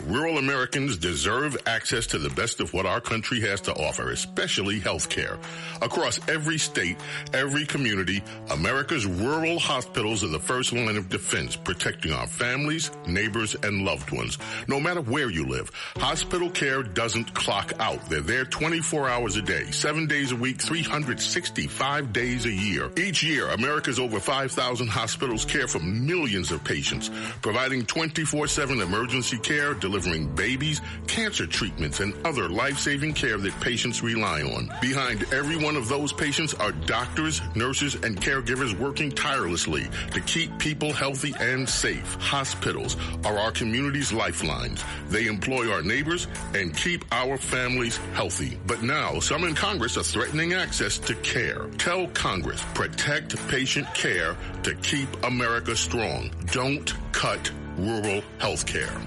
Rural Americans deserve access to the best of what our country has to offer, especially health care. Across every state, every community, America's rural hospitals are the first line of defense, protecting our families, neighbors, and loved ones. No matter where you live, hospital care doesn't clock out. They're there 24 hours a day, 7 days a week, 365 days a year. Each year, America's over 5,000 hospitals care for millions of patients, providing 24/7 emergency care, delivering babies, cancer treatments, and other life-saving care that patients rely on. Behind every one of those patients are doctors, nurses, and caregivers working tirelessly to keep people healthy and safe. Hospitals are our community's lifelines. They employ our neighbors and keep our families healthy. But now, some in Congress are threatening access to care. Tell Congress, protect patient care to keep America strong. Don't cut rural health care.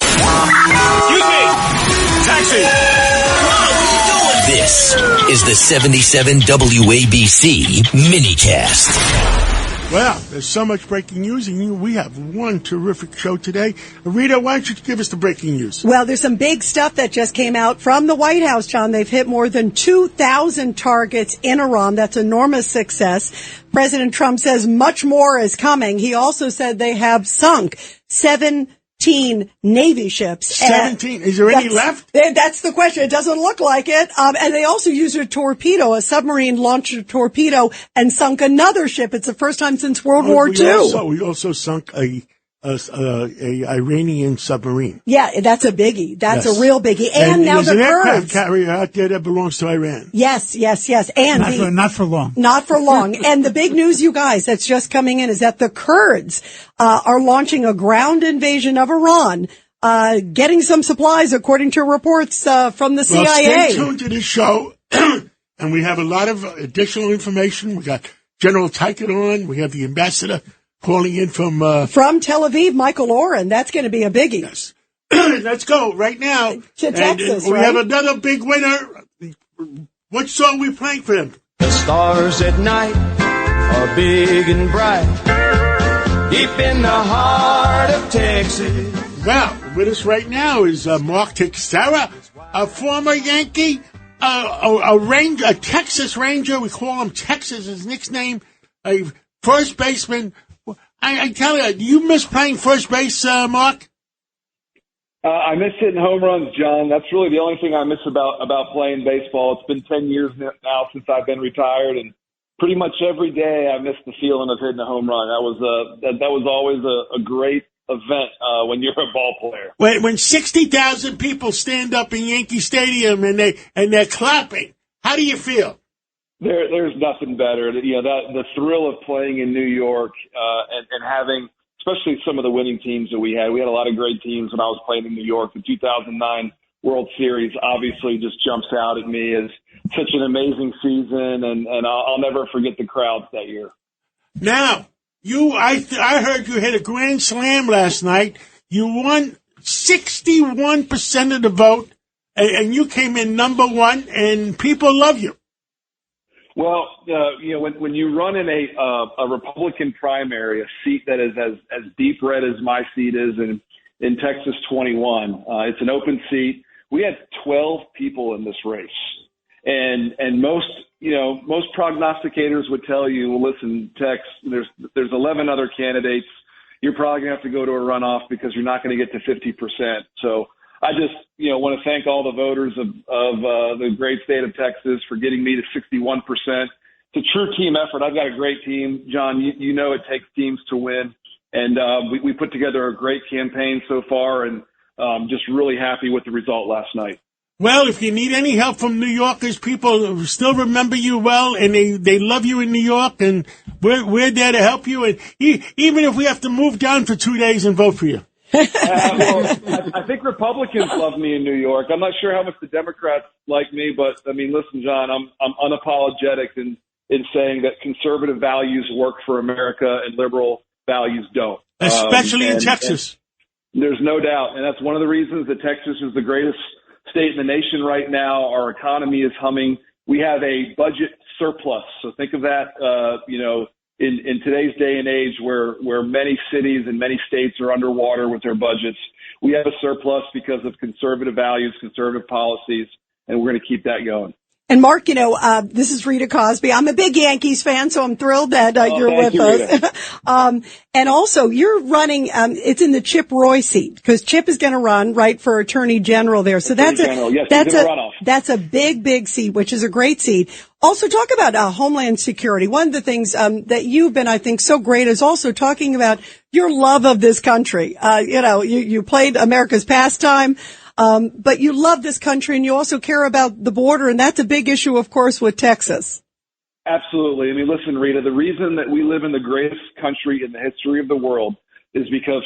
Excuse me! Taxi! What are you doing? This is the 77 WABC minicast. Well, there's so much breaking news, and we have one terrific show today. Rita, why don't you give us the breaking news? Well, there's some big stuff that just came out from the White House, John. They've hit more than 2,000 targets in Iran. That's enormous success. President Trump says much more is coming. He also said they have sunk 17 Navy ships. 17? Is there any left? That's the question. It doesn't look like it. And they also used a torpedo, a submarine launched a torpedo and sunk another ship. It's the first time since World War II. We also sunk a Iranian submarine. Yeah, that's a biggie. That's a real biggie. And now the Kurds. There's an aircraft carrier out there that belongs to Iran. Yes. And not for long. Not for long. And the big news, you guys, that's just coming in is that the Kurds are launching a ground invasion of Iran, getting some supplies, according to reports from the CIA. Well, stay tuned to this show, and we have a lot of additional information. We got General Teichert on. We have the ambassador calling in from Tel Aviv, Michael Oren. That's going to be a biggie. Yes. Let's go right now to Texas. We have another big winner. What song are we playing for him? The stars at night are big and bright, deep in the heart of Texas. Well, with us right now is Mark Teixeira, a former Yankee, a Texas Ranger. We call him Texas, his nickname, a first baseman. I tell you, do you miss playing first base, Mark? I miss hitting home runs, John. That's really the only thing I miss about playing baseball. It's been 10 years now since I've been retired, and pretty much every day I miss the feeling of hitting a home run. That was always a great event when you're a ball player. When 60,000 people stand up in Yankee Stadium and they're clapping, how do you feel? There's nothing better. The thrill of playing in New York and having, especially some of the winning teams that we had. We had a lot of great teams when I was playing in New York. The 2009 World Series obviously just jumps out at me as such an amazing season, and I'll never forget the crowds that year. Now, I heard you hit a grand slam last night. You won 61% of the vote, and you came in number one, and people love you. Well, when you run in a Republican primary, a seat that is as deep red as my seat is in Texas 21, it's an open seat. We had 12 people in this race, and most prognosticators would tell you, well, listen, Tex, there's 11 other candidates. You're probably gonna have to go to a runoff because you're not going to get to 50%. So I just, want to thank all the voters of the great state of Texas for getting me to 61%. It's a true team effort. I've got a great team, John. You know it takes teams to win, and we put together a great campaign so far, and just really happy with the result last night. Well, if you need any help from New Yorkers, people still remember you well, and they love you in New York, and we're there to help you. And even if we have to move down for 2 days and vote for you. I think Republicans love me in New York. I'm not sure how much the Democrats like me, but I mean, listen, John, I'm unapologetic in saying that conservative values work for America and liberal values don't. Especially in Texas. And there's no doubt. And that's one of the reasons that Texas is the greatest state in the nation right now. Our economy is humming. We have a budget surplus. So think of that, in today's day and age where many cities and many states are underwater with their budgets, we have a surplus because of conservative values, conservative policies, and we're going to keep that going. And Mark, this is Rita Cosby. I'm a big Yankees fan, so I'm thrilled that you're with us. And also, you're running. It's in the Chip Roy seat because Chip is going to run right for Attorney General there. So that's a big seat, which is a great seat. Also, talk about Homeland Security. One of the things that you've been, I think, so great is also talking about your love of this country. You played America's pastime. But you love this country and you also care about the border, and that's a big issue, of course, with Texas. Absolutely. I mean, listen, Rita, the reason that we live in the greatest country in the history of the world is because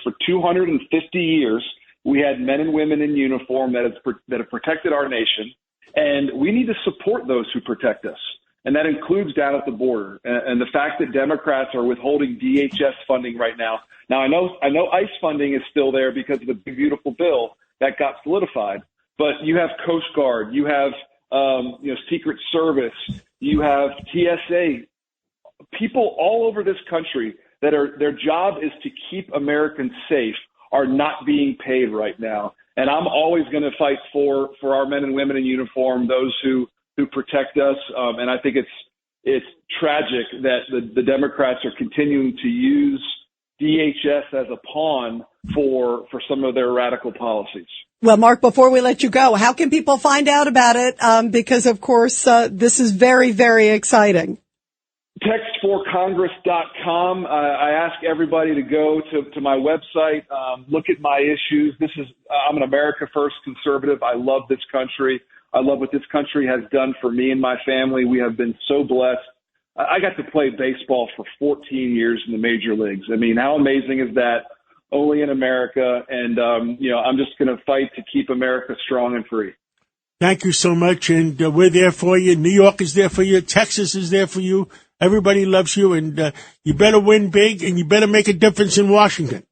for 250 years, we had men and women in uniform that have protected our nation, and we need to support those who protect us. And that includes down at the border. And the fact that Democrats are withholding DHS funding right now. Now, I know ICE funding is still there because of the big, beautiful bill that got solidified, but you have Coast Guard, you have Secret Service, you have TSA, people all over this country that their job is to keep Americans safe are not being paid right now. And I'm always going to fight for our men and women in uniform, those who protect us. And I think it's tragic that the Democrats are continuing to use DHS as a pawn for some of their radical policies. Well, Mark, before we let you go, how can people find out about it? Because, of course, this is very, very exciting. Text4congress.com. I ask everybody to go to my website, look at my issues. I'm an America First conservative. I love this country. I love what this country has done for me and my family. We have been so blessed. I got to play baseball for 14 years in the major leagues. I mean, how amazing is that? Only in America. And, I'm just going to fight to keep America strong and free. Thank you so much. And we're there for you. New York is there for you. Texas is there for you. Everybody loves you. And you better win big and you better make a difference in Washington.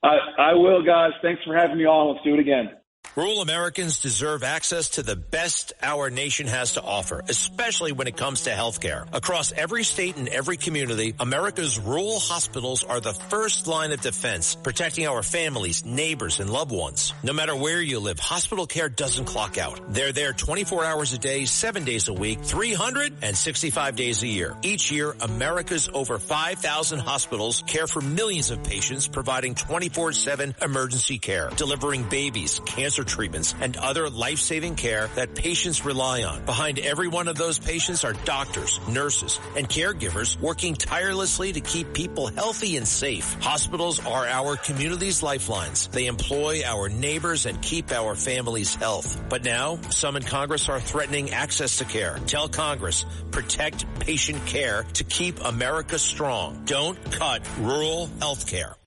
I will, guys. Thanks for having me on. Let's do it again. Rural Americans deserve access to the best our nation has to offer, especially when it comes to healthcare. Across every state and every community, America's rural hospitals are the first line of defense, protecting our families, neighbors, and loved ones. No matter where you live, hospital care doesn't clock out. They're there 24 hours a day, 7 days a week, 365 days a year. Each year, America's over 5,000 hospitals care for millions of patients, providing 24/7 emergency care, delivering babies, cancer treatments, and other life-saving care that patients rely on. Behind every one of those patients are doctors, nurses, and caregivers working tirelessly to keep people healthy and safe. Hospitals are our community's lifelines. They employ our neighbors and keep our families' health. But now, some in Congress are threatening access to care. Tell Congress, protect patient care to keep America strong. Don't cut rural health care.